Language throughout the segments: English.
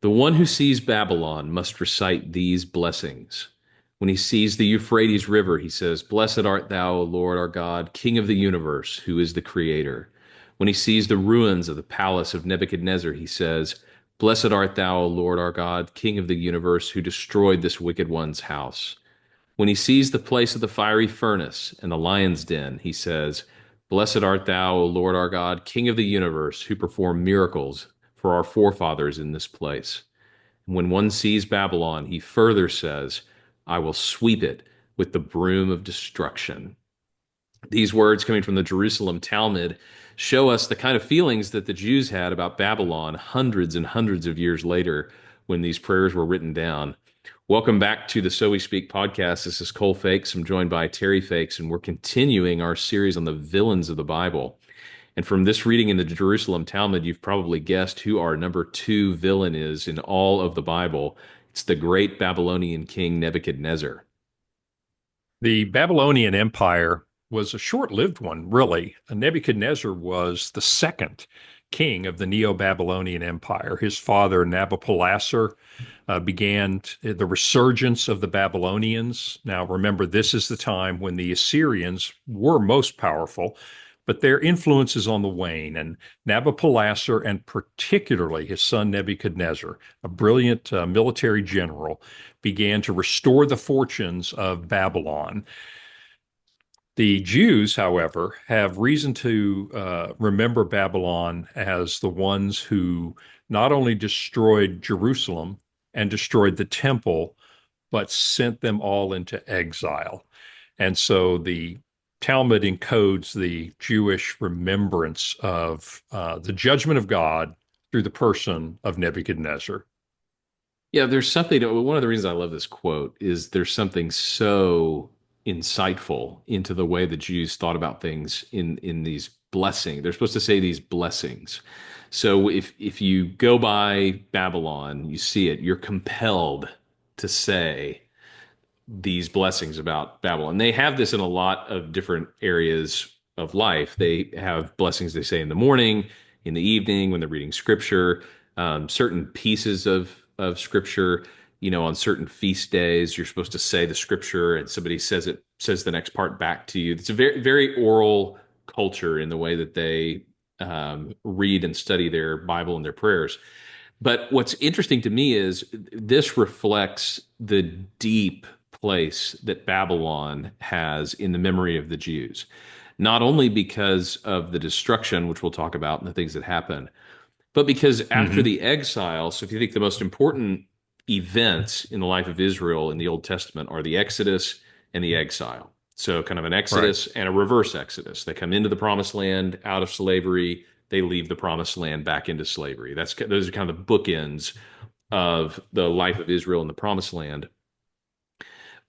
The one who sees Babylon must recite these blessings. When he sees the Euphrates River, he says, Blessed art thou, O Lord our God, King of the universe, who is the Creator. When he sees the ruins of the palace of Nebuchadnezzar, he says, Blessed art thou, O Lord our God, King of the universe, who destroyed this wicked one's house. When he sees the place of the fiery furnace and the lion's den, he says, Blessed art thou, O Lord our God, King of the universe, who performed miracles for our forefathers in this place. And when one sees Babylon, he further says, I will sweep it with the broom of destruction. These words coming from the Jerusalem Talmud show us the kind of feelings that the Jews had about Babylon hundreds and hundreds of years later when these prayers were written down. Welcome back to the So We Speak podcast. This is Cole Fakes. I'm joined by Terry Fakes, and we're continuing our series on the villains of the Bible. And from this reading in the Jerusalem Talmud, you've probably guessed who our number two villain is in all of the Bible. It's the great Babylonian king Nebuchadnezzar. The Babylonian Empire was a short-lived one, really. Nebuchadnezzar was the second king of the Neo-Babylonian Empire. His father, Nabopolassar, began the resurgence of the Babylonians. Now, remember, this is the time when the Assyrians were most powerful, but their influence is on the wane. And Nabopolassar, and particularly his son Nebuchadnezzar, a brilliant military general, began to restore the fortunes of Babylon. The Jews, however, have reason to remember Babylon as the ones who not only destroyed Jerusalem and destroyed the temple, but sent them all into exile. And so the Talmud encodes the Jewish remembrance of the judgment of God through the person of Nebuchadnezzar. Yeah, there's something, one of the reasons I love this quote is there's something so insightful into the way the Jews thought about things in these blessings. They're supposed to say these blessings. So if you go by Babylon, you see it, you're compelled to say these blessings about Babylon. They have this in a lot of different areas of life. They have blessings they say in the morning, in the evening, when they're reading scripture, certain pieces of scripture. On certain feast days, you're supposed to say the scripture, and somebody says the next part back to you. It's a very very oral culture in the way that they read and study their Bible and their prayers. But what's interesting to me is this reflects the deep place that Babylon has in the memory of the Jews, not only because of the destruction, which we'll talk about, and the things that happen, but because after Mm-hmm. the exile, so if you think the most important events in the life of Israel in the Old Testament are the Exodus and the exile. So kind of an Right. Exodus and a reverse Exodus. They come into the promised land out of slavery, they leave the promised land back into slavery. Those are kind of the bookends of the life of Israel in the promised land.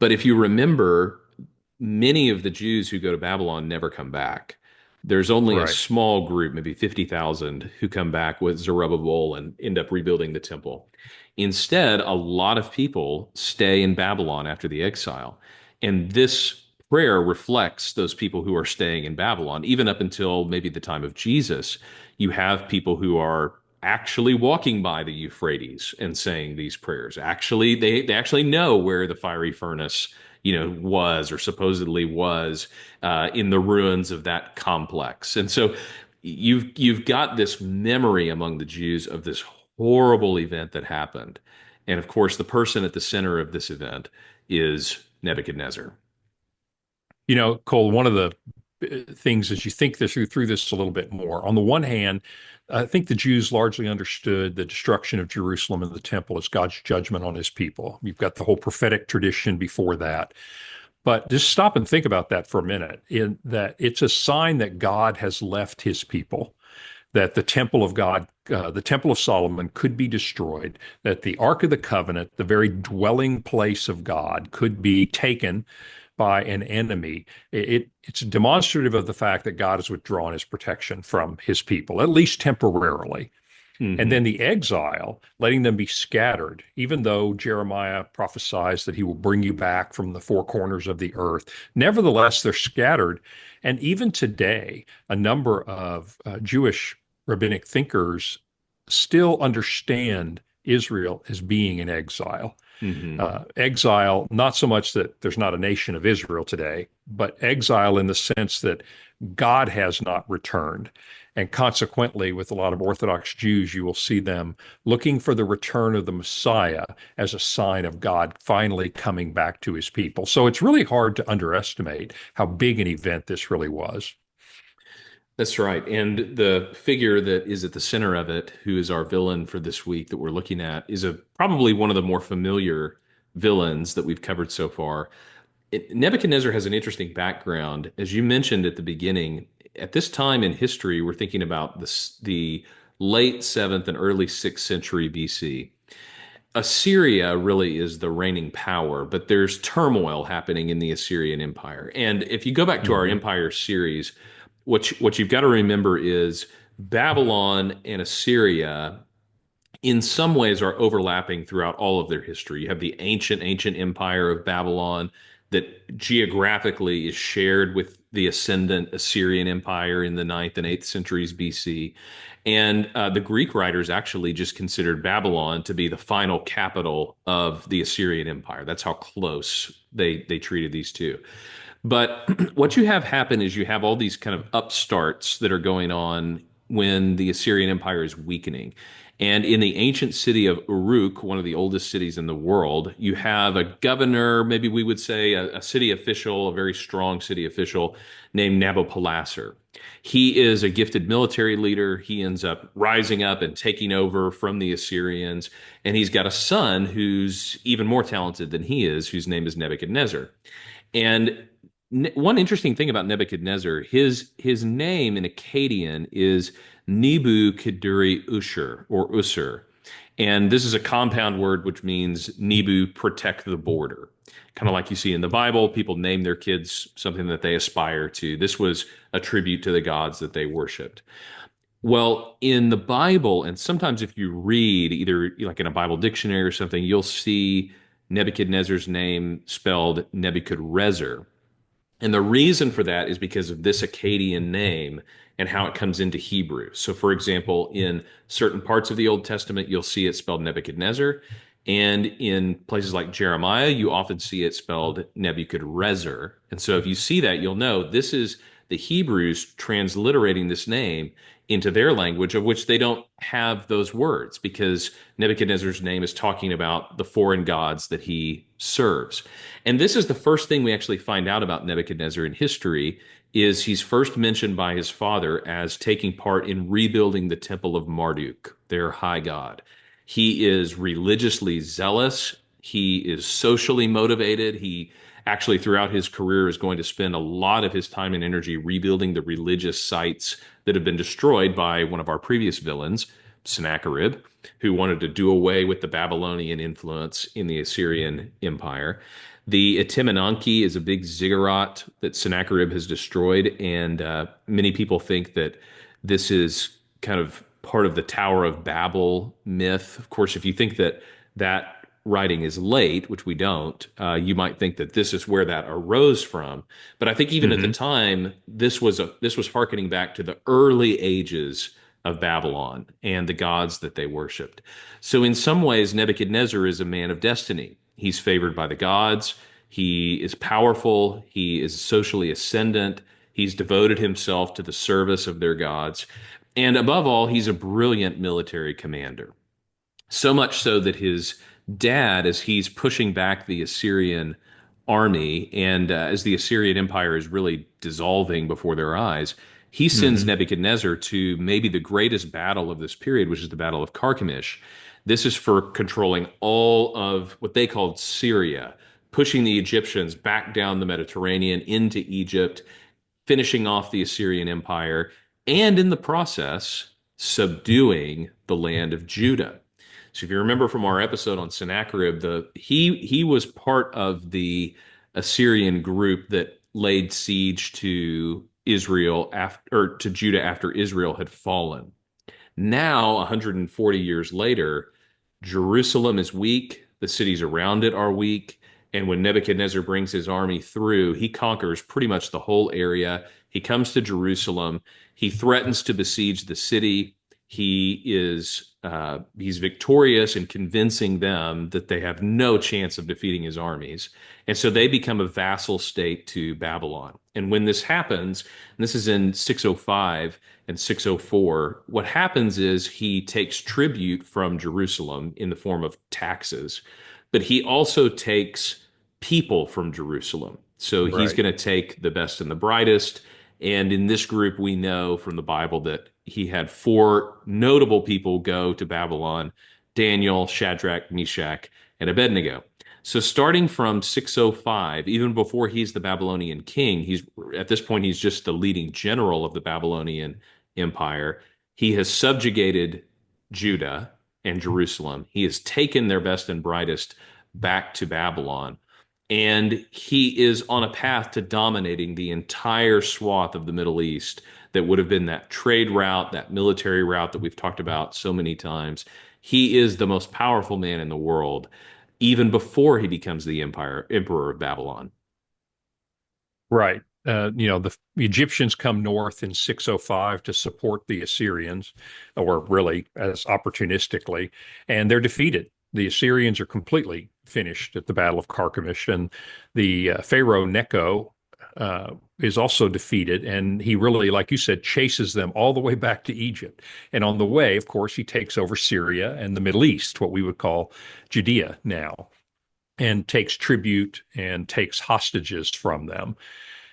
But if you remember, many of the Jews who go to Babylon never come back. There's only a Right. small group, maybe 50,000, who come back with Zerubbabel and end up rebuilding the temple. Instead, a lot of people stay in Babylon after the exile. And this prayer reflects those people who are staying in Babylon, even up until maybe the time of Jesus. You have people who are actually walking by the Euphrates and saying these prayers. Actually, they actually know where the fiery furnace, was or supposedly was in the ruins of that complex. And so you've got this memory among the Jews of this horrible event that happened. And of course, the person at the center of this event is Nebuchadnezzar. Cole, one of the things as you think this through this a little bit more, on the one hand, I think the Jews largely understood the destruction of Jerusalem and the temple as God's judgment on his people. You've got the whole prophetic tradition before that. But just stop and think about that for a minute, in that it's a sign that God has left his people, that the temple of God, the temple of Solomon could be destroyed, that the Ark of the Covenant, the very dwelling place of God, could be taken by an enemy. It's demonstrative of the fact that God has withdrawn his protection from his people, at least temporarily. And Hmm. then the exile, letting them be scattered, even though Jeremiah prophesies that he will bring you back from the four corners of the earth. Nevertheless, they're scattered. And even today, a number of Jewish rabbinic thinkers still understand Israel as being in exile. Hmm. Exile, not so much that there's not a nation of Israel today, but exile in the sense that God has not returned. And consequently, with a lot of Orthodox Jews, you will see them looking for the return of the Messiah as a sign of God finally coming back to his people. So it's really hard to underestimate how big an event this really was. That's right. And the figure that is at the center of it, who is our villain for this week that we're looking at, is a probably one of the more familiar villains that we've covered so far. Nebuchadnezzar has an interesting background. As you mentioned at the beginning, at this time in history, we're thinking about the late 7th and early 6th century BC. Assyria really is the reigning power, but there's turmoil happening in the Assyrian Empire. And if you go back to our Hmm. empire series, what you've got to remember is Babylon and Assyria in some ways are overlapping throughout all of their history. You have the ancient empire of Babylon that geographically is shared with the ascendant Assyrian Empire in the ninth and 8th centuries BC. And the Greek writers actually just considered Babylon to be the final capital of the Assyrian Empire. That's how close they treated these two. But what you have happen is you have all these kind of upstarts that are going on when the Assyrian Empire is weakening. And in the ancient city of Uruk, one of the oldest cities in the world, you have a governor, maybe we would say a city official, a very strong city official named Nabopolassar. He is a gifted military leader. He ends up rising up and taking over from the Assyrians. And he's got a son who's even more talented than he is, whose name is Nebuchadnezzar. And one interesting thing about Nebuchadnezzar, his name in Akkadian is Nebu Kiduri Ushur or Usur. And this is a compound word which means Nebu, protect the border. Kind of like you see in the Bible, people name their kids something that they aspire to. This was a tribute to the gods that they worshiped. Well, in the Bible, and sometimes if you read either like in a Bible dictionary or something, you'll see Nebuchadnezzar's name spelled Nebuchadrezzar. And the reason for that is because of this Akkadian name and how it comes into Hebrew. So, for example, in certain parts of the Old Testament, you'll see it spelled Nebuchadnezzar. And in places like Jeremiah, you often see it spelled Nebuchadrezzar. And so, if you see that, you'll know this is the Hebrews transliterating this name into their language, of which they don't have those words because Nebuchadnezzar's name is talking about the foreign gods that he serves. And this is the first thing we actually find out about Nebuchadnezzar in history is he's first mentioned by his father as taking part in rebuilding the temple of Marduk, their high god. He is religiously zealous. He is socially motivated. He actually, throughout his career, is going to spend a lot of his time and energy rebuilding the religious sites that have been destroyed by one of our previous villains, Sennacherib, who wanted to do away with the Babylonian influence in the Assyrian Empire. The Atimenanki is a big ziggurat that Sennacherib has destroyed, and many people think that this is kind of part of the Tower of Babel myth. Of course, if you think that that writing is late, which we don't, you might think that this is where that arose from. But I think even at the Hmm. time, this was hearkening back to the early ages of Babylon and the gods that they worshipped. So in some ways, Nebuchadnezzar is a man of destiny. He's favored by the gods. He is powerful. He is socially ascendant. He's devoted himself to the service of their gods. And above all, he's a brilliant military commander. So much so that his dad, as he's pushing back the Assyrian army, and as the Assyrian Empire is really dissolving before their eyes, he sends Hmm. Nebuchadnezzar to maybe the greatest battle of this period, which is the Battle of Carchemish. This is for controlling all of what they called Syria, pushing the Egyptians back down the Mediterranean into Egypt, finishing off the Assyrian Empire, and in the process, subduing the land of Judah. So if you remember from our episode on Sennacherib, he was part of the Assyrian group that laid siege to Israel after or to Judah after Israel had fallen. Now, 140 years later, Jerusalem is weak, the cities around it are weak, and when Nebuchadnezzar brings his army through, he conquers pretty much the whole area. He comes to Jerusalem, he threatens to besiege the city. He is he's victorious in convincing them that they have no chance of defeating his armies. And so they become a vassal state to Babylon. And when this happens, and this is in 605 and 604, what happens is he takes tribute from Jerusalem in the form of taxes, but he also takes people from Jerusalem. So he's Right. going to take the best and the brightest. And in this group, we know from the Bible that he had four notable people go to Babylon: Daniel, Shadrach, Meshach, and Abednego. So starting from 605, even before he's the Babylonian king, he's at this point he's just the leading general of the Babylonian Empire. He has subjugated Judah and Jerusalem. He has taken their best and brightest back to Babylon. And he is on a path to dominating the entire swath of the Middle East that would have been that trade route, that military route that we've talked about so many times. He is the most powerful man in the world, even before he becomes the emperor of Babylon. Right. The Egyptians come north in 605 to support the Assyrians, or really as opportunistically, and they're defeated. The Assyrians are completely finished at the Battle of Carchemish, and the Pharaoh Necho is also defeated. And he really, like you said, chases them all the way back to Egypt. And on the way, of course, he takes over Syria and the Middle East, what we would call Judea now, and takes tribute and takes hostages from them.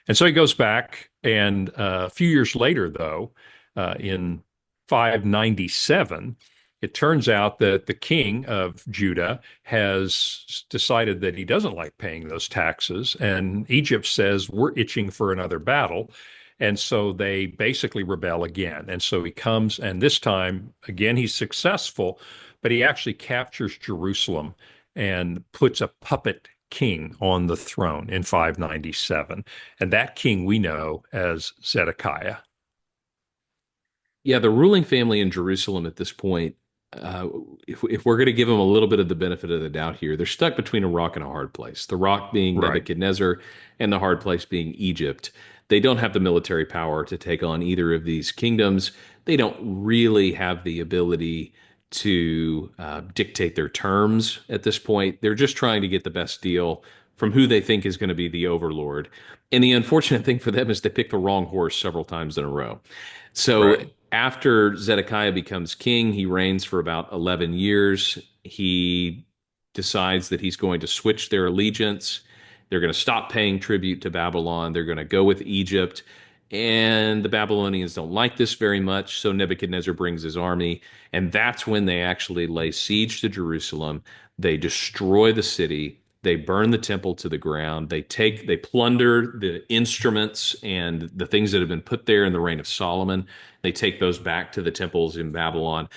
And so he goes back, and a few years later, though, in 597, it turns out that the king of Judah has decided that he doesn't like paying those taxes, and Egypt says, we're itching for another battle. And so they basically rebel again. And so he comes, and this time, again, he's successful, but he actually captures Jerusalem and puts a puppet king on the throne in 597. And that king we know as Zedekiah. Yeah, the ruling family in Jerusalem at this point, uh, if we're going to give them a little bit of the benefit of the doubt here, they're stuck between a rock and a hard place. The rock being Right. Nebuchadnezzar, and the hard place being Egypt. They don't have the military power to take on either of these kingdoms. They don't really have the ability to dictate their terms at this point. They're just trying to get the best deal from who they think is going to be the overlord. And the unfortunate thing for them is they pick the wrong horse several times in a row. So Right. after Zedekiah becomes king, he reigns for about 11 years. He decides that he's going to switch their allegiance. They're going to stop paying tribute to Babylon. They're going to go with Egypt. And the Babylonians don't like this very much. So Nebuchadnezzar brings his army. And that's when they actually lay siege to Jerusalem. They destroy the city. They burn the temple to the ground. They plunder the instruments and the things that have been put there in the reign of Solomon. They take those back to the temples in Babylon,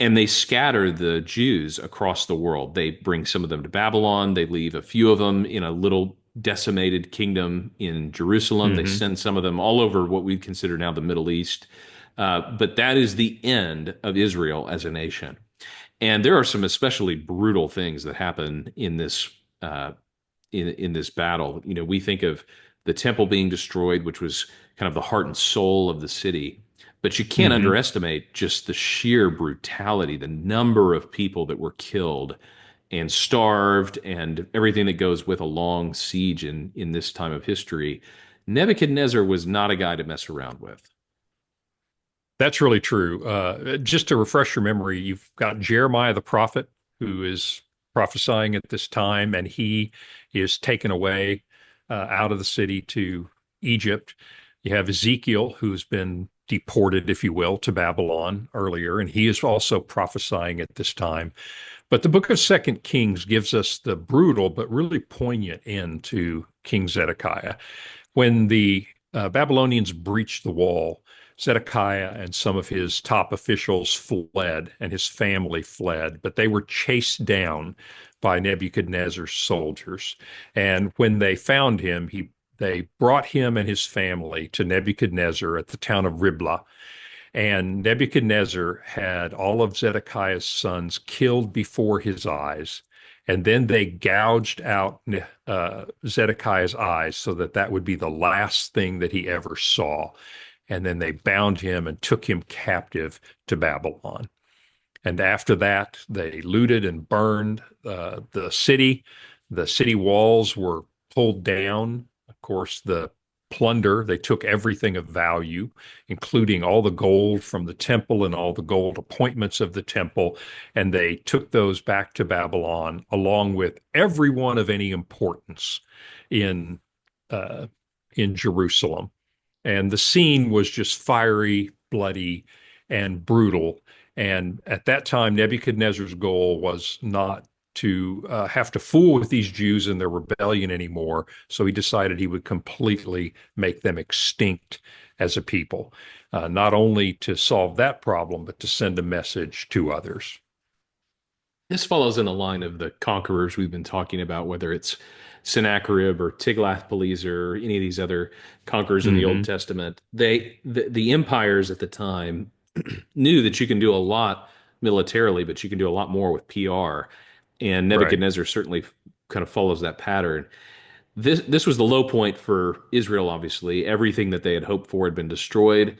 and they scatter the Jews across the world. They bring some of them to Babylon. They leave a few of them in a little decimated kingdom in Jerusalem. They Hmm. send some of them all over what we consider now the Middle East. But that is the end of Israel as a nation. And there are some especially brutal things that happen in this uh, in this battle. You know, we think of the temple being destroyed, which was kind of the heart and soul of the city. But you can't Hmm. underestimate just the sheer brutality, the number of people that were killed and starved, and everything that goes with a long siege in this time of history. Nebuchadnezzar was not a guy to mess around with. That's really true. Just to refresh your memory, you've got Jeremiah the prophet who is prophesying at this time, and he is taken away out of the city to Egypt. You have Ezekiel, who's been deported, if you will, to Babylon earlier, and he is also prophesying at this time. But the book of Second Kings gives us the brutal but really poignant end to King Zedekiah. When the Babylonians breached the wall, Zedekiah and some of his top officials fled, and his family fled, but they were chased down by Nebuchadnezzar's soldiers. And when they found him, they brought him and his family to Nebuchadnezzar at the town of Riblah. And Nebuchadnezzar had all of Zedekiah's sons killed before his eyes. And then they gouged out Zedekiah's eyes so that that would be the last thing that he ever saw. And then they bound him and took him captive to Babylon. And after that, they looted and burned the city. The city walls were pulled down. Of course, the plunder, they took everything of value, including all the gold from the temple and all the gold appointments of the temple, and they took those back to Babylon, along with everyone of any importance in uh, in Jerusalem. And the scene was just fiery, bloody, and brutal. And at that time, Nebuchadnezzar's goal was not to have to fool with these Jews in their rebellion anymore. So he decided he would completely make them extinct as a people, not only to solve that problem, but to send a message to others. This follows in the line of the conquerors we've been talking about, whether it's Sennacherib or Tiglath-Pileser or any of these other conquerors in the Old Hmm. Testament. The empires at the time knew that you can do a lot militarily, but you can do a lot more with PR. And Right, Nebuchadnezzar certainly kind of follows that pattern. This was the low point for Israel, obviously. Everything that they had hoped for had been destroyed.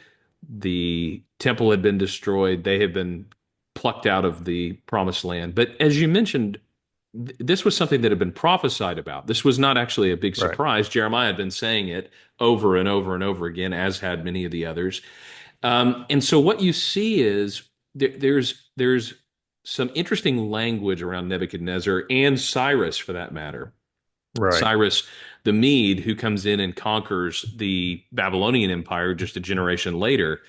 The temple had been destroyed. They had been plucked out of the promised land. But as you mentioned, this was something that had been prophesied about. This was not actually a big right, surprise. Jeremiah had been saying it over and over and over again, as had many of the others. And so what you see is there's some interesting language around Nebuchadnezzar and Cyrus, for that matter. right. Cyrus the Mede, who comes in and conquers the Babylonian Empire just a generation later,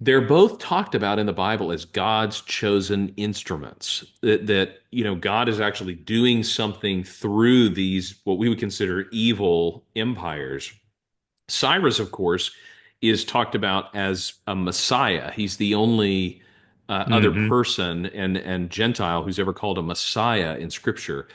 they're both talked about in the Bible as God's chosen instruments. God is actually doing something through these, what we would consider evil empires. Cyrus, of course, is talked about as a Messiah. He's the only other Hmm. person and Gentile who's ever called a Messiah in Scripture.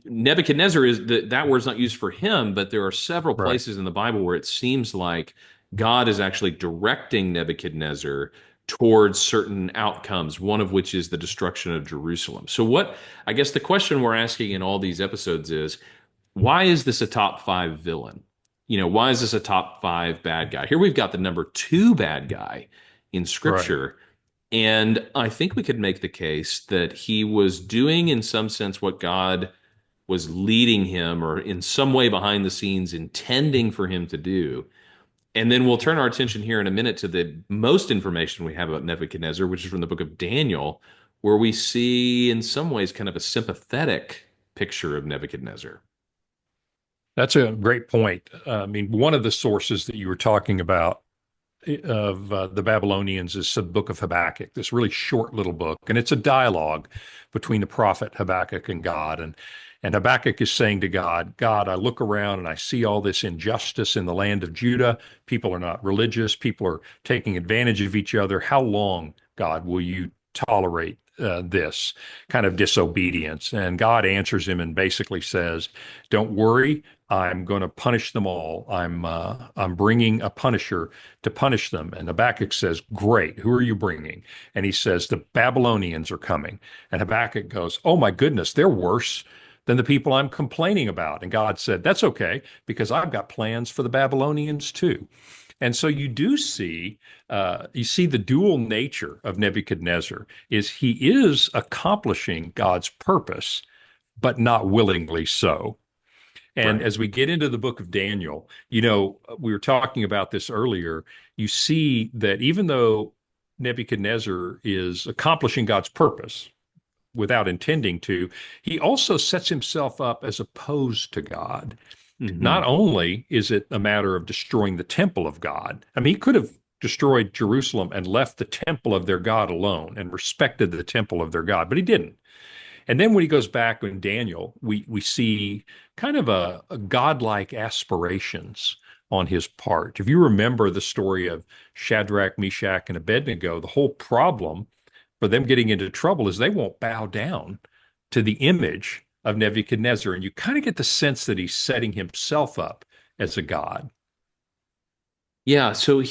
Nebuchadnezzar is that word's not used for him, but there are several Right. places in the Bible where it seems like God is actually directing Nebuchadnezzar towards certain outcomes, one of which is the destruction of Jerusalem. So, I guess the question we're asking in all these episodes is, why is this a top five villain? Why is this a top five bad guy? Here we've got the number two bad guy in Right. Scripture. And I think we could make the case that he was doing, in some sense, what God was leading him or in some way behind the scenes intending for him to do. And then we'll turn our attention here in a minute to the most information we have about Nebuchadnezzar, which is from the book of Daniel, where we see in some ways kind of a sympathetic picture of Nebuchadnezzar. That's a great point. I mean, one of the sources that you were talking about of the Babylonians is the book of Habakkuk, this really short little book. And it's a dialogue between the prophet Habakkuk and God. And Habakkuk is saying to God, God, I look around and I see all this injustice in the land of Judah. People are not religious. People are taking advantage of each other. How long, God, will you tolerate this kind of disobedience? And God answers him and basically says, don't worry. I'm going to punish them all. I'm bringing a punisher to punish them. And Habakkuk says, great. Who are you bringing? And he says, the Babylonians are coming. And Habakkuk goes, oh my goodness, they're worse than the people I'm complaining about. And God said, that's okay, because I've got plans for the Babylonians too. And so you see the dual nature of Nebuchadnezzar is he is accomplishing God's purpose, but not willingly so. And Right. as we get into the book of Daniel, we were talking about this earlier. You see that even though Nebuchadnezzar is accomplishing God's purpose without intending to, he also sets himself up as opposed to God. Not Hmm. only is it a matter of destroying the temple of God, I mean, he could have destroyed Jerusalem and left the temple of their God alone and respected the temple of their God, but he didn't. And then when he goes back in Daniel, we see kind of a godlike aspirations on his part. If you remember the story of Shadrach, Meshach, and Abednego, the whole problem for them getting into trouble is they won't bow down to the image of Nebuchadnezzar. And you kind of get the sense that he's setting himself up as a god. Yeah, so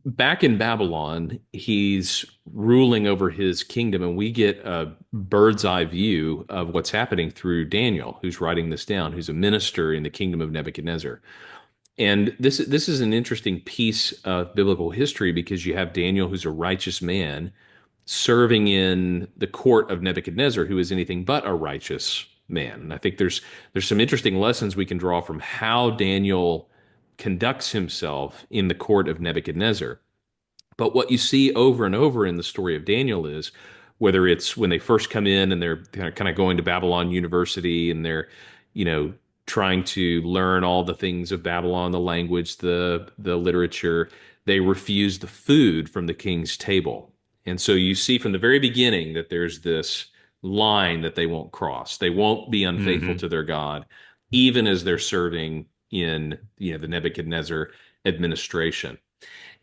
back in Babylon, he's ruling over his kingdom, and we get a bird's eye view of what's happening through Daniel, who's writing this down, who's a minister in the kingdom of Nebuchadnezzar. And this is an interesting piece of biblical history because you have Daniel, who's a righteous man, serving in the court of Nebuchadnezzar, who is anything but a righteous man. And I think there's some interesting lessons we can draw from how Daniel conducts himself in the court of Nebuchadnezzar. But what you see over and over in the story of Daniel is whether it's when they first come in and they're kind of going to Babylon University and they're, you know, trying to learn all the things of Babylon, the language, the literature, they refuse the food from the king's table. And so you see from the very beginning that there's this line that they won't cross. They won't be unfaithful Hmm. to their God, even as they're serving in, the Nebuchadnezzar administration.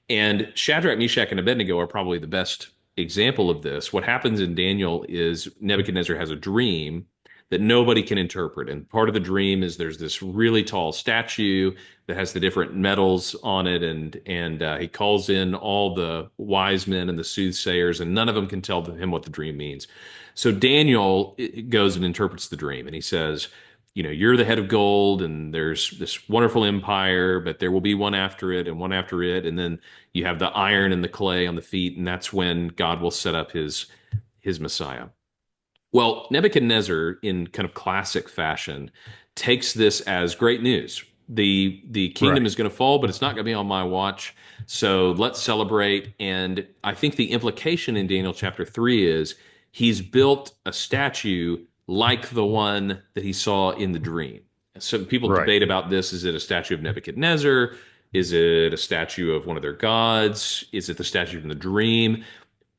And Shadrach, Meshach, and Abednego are probably the best example of this. What happens in Daniel is Nebuchadnezzar has a dream that nobody can interpret. And part of the dream is there's this really tall statue that has the different metals on it, and he calls in all the wise men and the soothsayers, and none of them can tell him what the dream means. So Daniel goes and interprets the dream, and he says, you're the head of gold, and there's this wonderful empire, but there will be one after it and one after it, and then you have the iron and the clay on the feet, and that's when God will set up his Messiah. Well, Nebuchadnezzar, in kind of classic fashion, takes this as great news. The kingdom Right. is going to fall, but it's not going to be on my watch. So let's celebrate. And I think the implication in Daniel chapter 3 is he's built a statue like the one that he saw in the dream. So people Right. debate about this. Is it a statue of Nebuchadnezzar? Is it a statue of one of their gods? Is it the statue from the dream?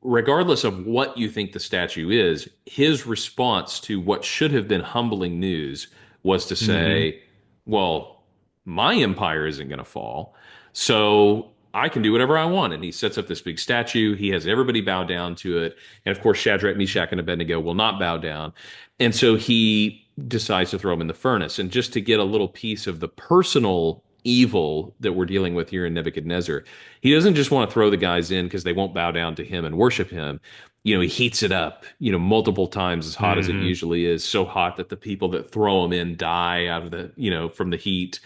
Regardless of what you think the statue is, his response to what should have been humbling news was to Hmm. say, well, my empire isn't going to fall, so I can do whatever I want. And he sets up this big statue. He has everybody bow down to it. And of course, Shadrach, Meshach, and Abednego will not bow down. And so he decides to throw him in the furnace. And just to get a little piece of the personal evil that we're dealing with here in Nebuchadnezzar, he doesn't just want to throw the guys in because they won't bow down to him and worship him. He heats it up, multiple times as hot as it Hmm. usually is, so hot that the people that throw him in die out of from the heat.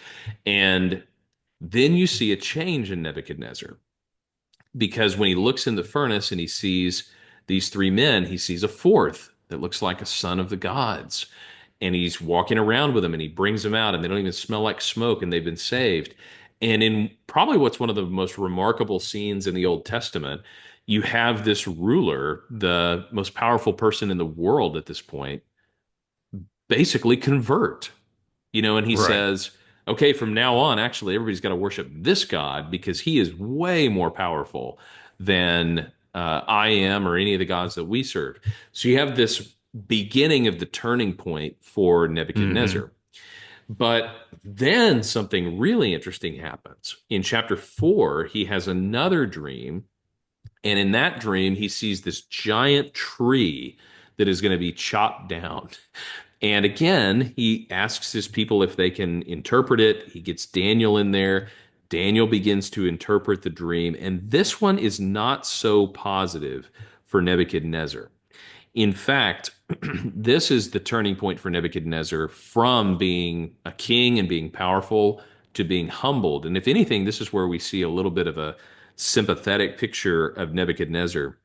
And then you see a change in Nebuchadnezzar because when he looks in the furnace and he sees these three men, he sees a fourth that looks like a son of the gods. And he's walking around with them and he brings them out and they don't even smell like smoke and they've been saved. And in probably what's one of the most remarkable scenes in the Old Testament, you have this ruler, the most powerful person in the world at this point, basically convert. And he Right. says, okay, from now on, actually, everybody's got to worship this God because he is way more powerful than I am or any of the gods that we serve. So you have this beginning of the turning point for Hmm. Nebuchadnezzar. But then something really interesting happens. In chapter 4, he has another dream. And in that dream, he sees this giant tree that is going to be chopped down. And again, he asks his people if they can interpret it. He gets Daniel in there. Daniel begins to interpret the dream. And this one is not so positive for Nebuchadnezzar. In fact, this is the turning point for Nebuchadnezzar from being a king and being powerful to being humbled. And if anything, this is where we see a little bit of a sympathetic picture of Nebuchadnezzar.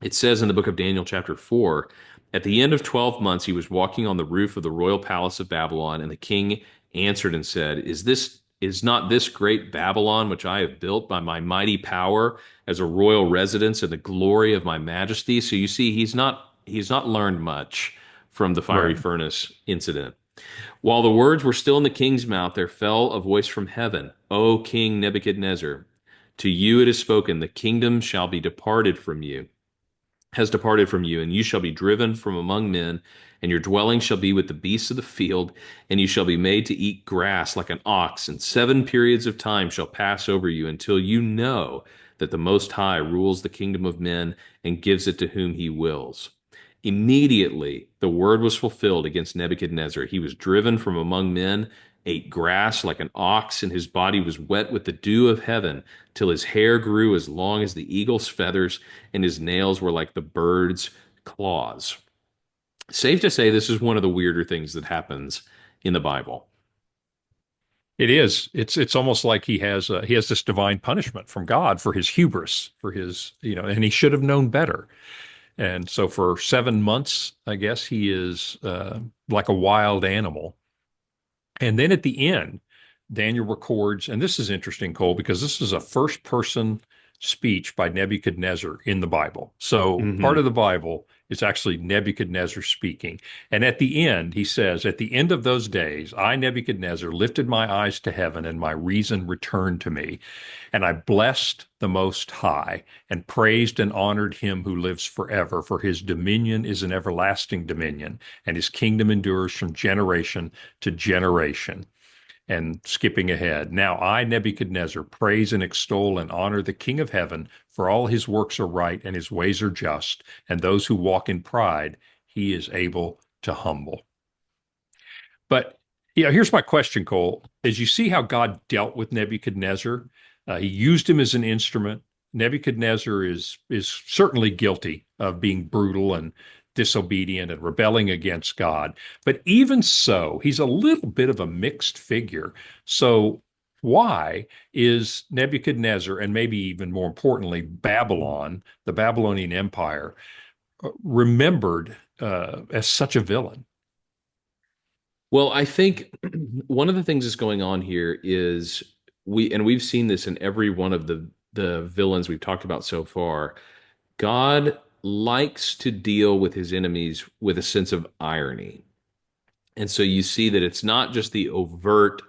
It says in the book of Daniel, chapter 4, at the end of 12 months, he was walking on the roof of the royal palace of Babylon, and the king answered and said, is not this great Babylon, which I have built by my mighty power as a royal residence and the glory of my majesty? So you see, he's not learned much from the fiery Right. furnace incident. While the words were still in the king's mouth, there fell a voice from heaven, O King Nebuchadnezzar, to you it is spoken, the kingdom shall be departed from you has departed from you, and you shall be driven from among men, and your dwelling shall be with the beasts of the field, and you shall be made to eat grass like an ox, and 7 periods of time shall pass over you until you know that the Most High rules the kingdom of men and gives it to whom he wills. Immediately the word was fulfilled against Nebuchadnezzar. He was driven from among men, ate grass like an ox, and his body was wet with the dew of heaven, till his hair grew as long as the eagle's feathers, and his nails were like the bird's claws. Safe to say, this is one of the weirder things that happens in the Bible. It is. It's almost like he has this divine punishment from God for his hubris, for his, and he should have known better. And so for 7 months, I guess he is like a wild animal. And then at the end, Daniel records, and this is interesting, Cole, because this is a first person speech by Nebuchadnezzar in the Bible. So part Hmm. of the Bible is actually Nebuchadnezzar speaking. And at the end, he says, "At the end of those days, I, Nebuchadnezzar, lifted my eyes to heaven, and my reason returned to me. And I blessed the Most High, and praised and honored him who lives forever, for his dominion is an everlasting dominion, and his kingdom endures from generation to generation." And skipping ahead, now I, Nebuchadnezzar, praise and extol and honor the King of heaven, for all his works are right and his ways are just, and those who walk in pride, he is able to humble. But here's my question, Cole. As you see how God dealt with Nebuchadnezzar, he used him as an instrument. Nebuchadnezzar is certainly guilty of being brutal and disobedient and rebelling against God. But even so, he's a little bit of a mixed figure. So why is Nebuchadnezzar, and maybe even more importantly, Babylon, the Babylonian Empire, remembered as such a villain? Well, I think one of the things that's going on here is we've seen this in every one of the villains we've talked about so far. God likes to deal with his enemies with a sense of irony. And so you see that it's not just the overt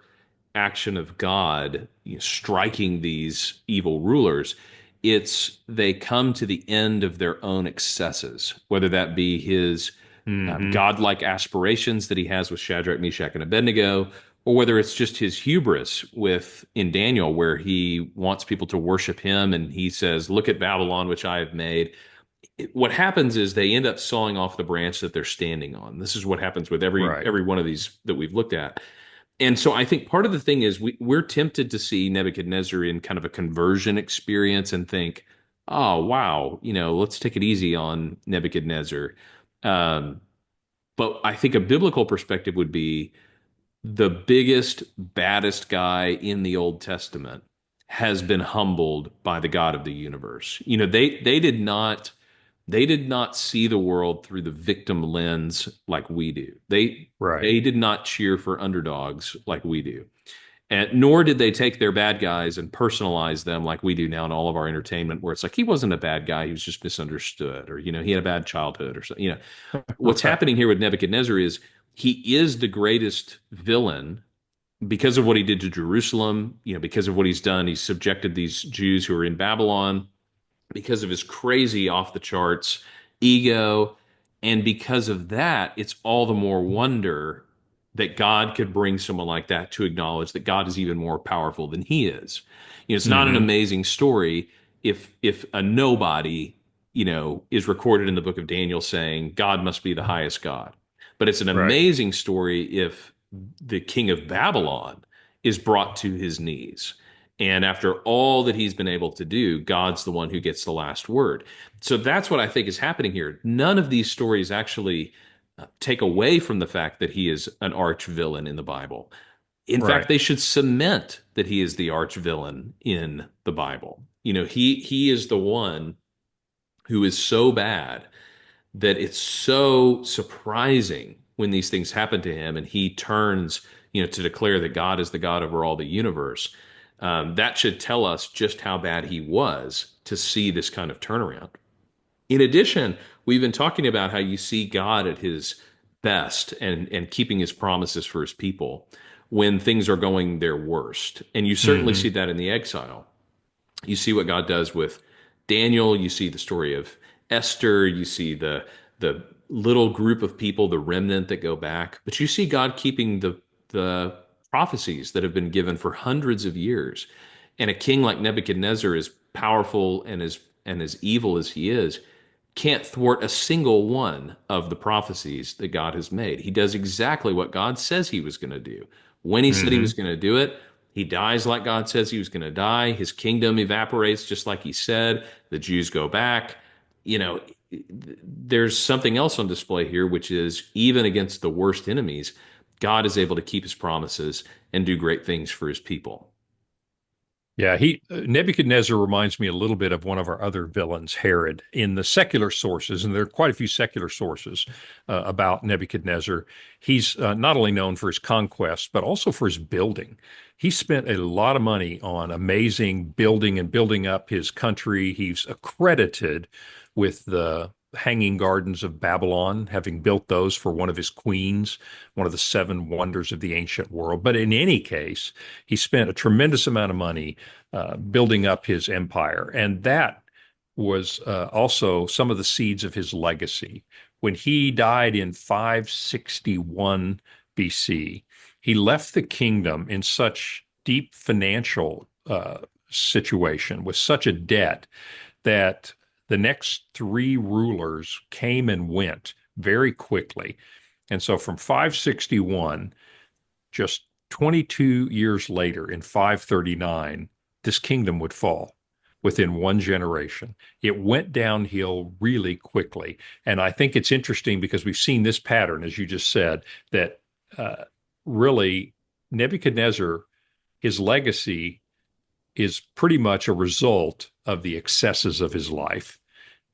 action of God, striking these evil rulers. It's they come to the end of their own excesses, whether that be his Hmm. godlike aspirations that he has with Shadrach, Meshach, and Abednego, or whether it's just his hubris with in Daniel, where he wants people to worship him, and he says, "Look at Babylon, which I have made." What happens is they end up sawing off the branch that they're standing on. This is what happens with Right. every one of these that we've looked at. And so I think part of the thing is we're tempted to see Nebuchadnezzar in kind of a conversion experience and think, oh, wow, let's take it easy on Nebuchadnezzar. Um, but I think a biblical perspective would be the biggest, baddest guy in the Old Testament has been humbled by the God of the universe. They did not see the world through the victim lens like we do. Right. They did not cheer for underdogs like we do. And nor did they take their bad guys and personalize them like we do now in all of our entertainment, where it's like he wasn't a bad guy, he was just misunderstood, or he had a bad childhood, or something. What's Right. happening here with Nebuchadnezzar is he is the greatest villain because of what he did to Jerusalem, because of what he's done. He's subjected these Jews who are in Babylon because of his crazy off the charts ego. And because of that, it's all the more wonder that God could bring someone like that to acknowledge that God is even more powerful than he is. It's not an Hmm. amazing story if a nobody, is recorded in the book of Daniel saying God must be the highest God. But it's an Right. amazing story if the king of Babylon is brought to his knees. And after all that he's been able to do, God's the one who gets the last word. So that's what I think is happening here. None of these stories actually take away from the fact that he is an arch villain in the Bible. In fact, Right. they should cement that he is the arch villain in the Bible. He is the one who is so bad that it's so surprising when these things happen to him and he turns, to declare that God is the God over all the universe. That should tell us just how bad he was to see this kind of turnaround. In addition, we've been talking about how you see God at his best and keeping his promises for his people when things are going their worst. And you certainly see Hmm. that in the exile. You see what God does with Daniel. You see the story of Esther. You see the little group of people, the remnant that go back. But you see God keeping the prophecies that have been given for hundreds of years. And a king like Nebuchadnezzar, as powerful and as evil as he is, can't thwart a single one of the prophecies that God has made. He does exactly what God says he was going to do. When he said he was Hmm. going to do it, he dies like God says he was going to die. His kingdom evaporates just like he said. The Jews go back. You know, there's something else on display here, which is even against the worst enemies, God is able to keep his promises and do great things for his people. Yeah, he Nebuchadnezzar reminds me a little bit of one of our other villains, Herod, in the secular sources, and there are quite a few secular sources about Nebuchadnezzar. He's not only known for his conquests, but also for his building. He spent a lot of money on amazing building and building up his country. He's accredited with the Hanging Gardens of Babylon, having built those for one of his queens, one of the seven wonders of the ancient world. But in any case, he spent a tremendous amount of money building up his empire. And that was also some of the seeds of his legacy. When he died in 561 BC, he left the kingdom in such deep financial situation with such a debt that the next three rulers came and went very quickly. And so from 561, just 22 years later, in 539, this kingdom would fall within one generation. It went downhill really quickly. And I think it's interesting because we've seen this pattern, as you just said, that really Nebuchadnezzar, his legacy is pretty much a result of the excesses of his life.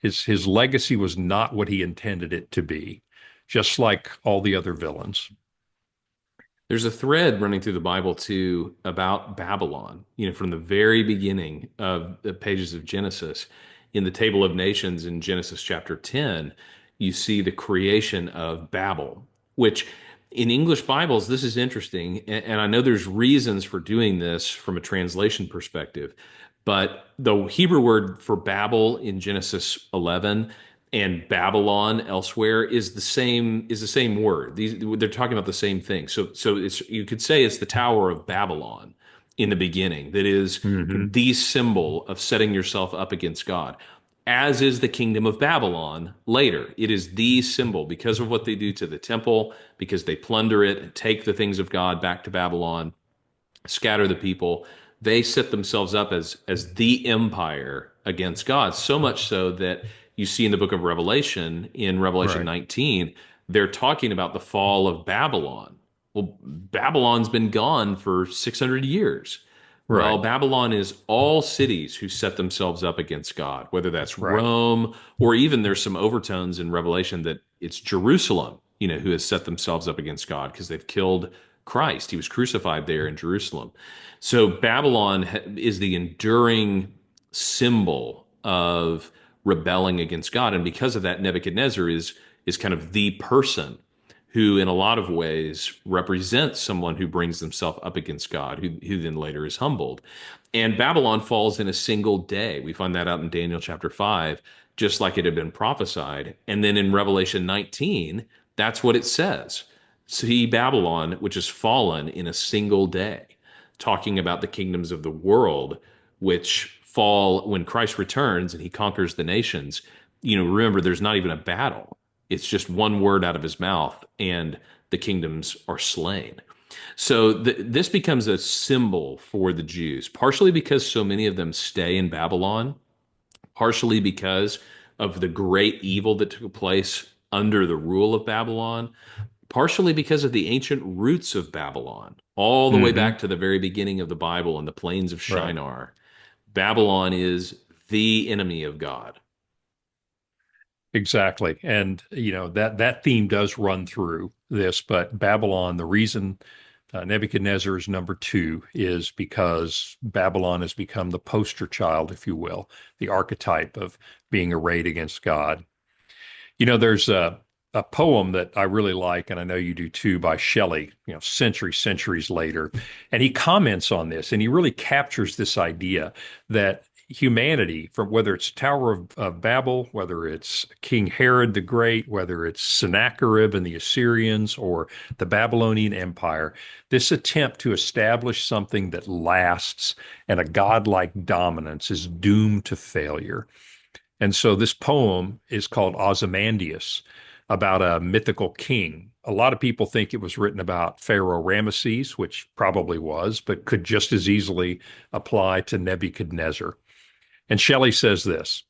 His legacy was not what he intended it to be, just like all the other villains. There's a thread running through the Bible too about Babylon, from the very beginning of the pages of Genesis. In the Table of Nations in Genesis chapter 10, you see the creation of Babel, which in English Bibles, this is interesting. And I know there's reasons for doing this from a translation perspective, but the Hebrew word for Babel in Genesis 11 and Babylon elsewhere is the same word. They're talking about the same thing. So you could say it's the Tower of Babylon in the beginning that is Hmm. the symbol of setting yourself up against God. As is the kingdom of Babylon later. It is the symbol because of what they do to the temple, because they plunder it and take the things of God back to Babylon, scatter the people. They set themselves up as the empire against God, so much so that you see in the book of Revelation, in Revelation Right, 19, they're talking about the fall of Babylon. Well, Babylon's been gone for 600 years. Well, right, Babylon is all cities who set themselves up against God, whether that's right. Rome or even there's some overtones in Revelation that it's Jerusalem, who has set themselves up against God because they've killed Christ. He was crucified there in Jerusalem. So Babylon is the enduring symbol of rebelling against God. And because of that, Nebuchadnezzar is kind of the person who in a lot of ways represents someone who brings themselves up against God, who then later is humbled. And Babylon falls in a single day. We find that out in Daniel chapter 5, just like it had been prophesied. And then in Revelation 19, that's what it says. See Babylon, which has fallen in a single day, talking about the kingdoms of the world, which fall when Christ returns and he conquers the nations. Remember, there's not even a battle. It's just one word out of his mouth, and the kingdoms are slain. So this becomes a symbol for the Jews, partially because so many of them stay in Babylon, partially because of the great evil that took place under the rule of Babylon, partially because of the ancient roots of Babylon, all the way Hmm. back to the very beginning of the Bible and the plains of Right. Shinar. Babylon is the enemy of God. Exactly. And that theme does run through this, but Babylon, the reason Nebuchadnezzar is number two is because Babylon has become the poster child, if you will, the archetype of being arrayed against God. There's a poem that I really like, and I know you do too, by Shelley, centuries later. And he comments on this, and he really captures this idea that humanity, from whether it's Tower of Babel, whether it's King Herod the Great, whether it's Sennacherib and the Assyrians, or the Babylonian Empire, this attempt to establish something that lasts and a godlike dominance is doomed to failure. And so this poem is called Ozymandias, about a mythical king. A lot of people think it was written about Pharaoh Ramesses, which probably was, but could just as easily apply to Nebuchadnezzar. And Shelley says this: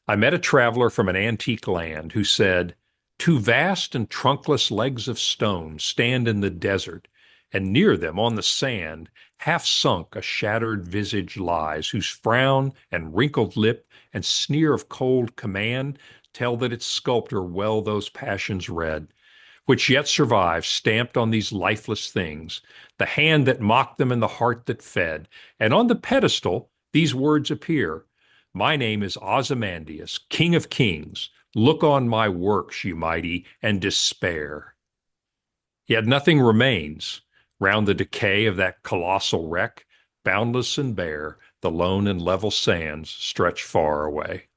I met a traveler from an antique land who said, Two vast and trunkless legs of stone stand in the desert, and near them on the sand, half sunk, a shattered visage lies, whose frown and wrinkled lip and sneer of cold command tell that its sculptor well those passions read, which yet survive, stamped on these lifeless things, the hand that mocked them and the heart that fed. And on the pedestal, these words appear: My name is Ozymandias, King of Kings. Look on my works, you mighty, and despair. Yet nothing remains. Round the decay of that colossal wreck, boundless and bare, the lone and level sands stretch far away.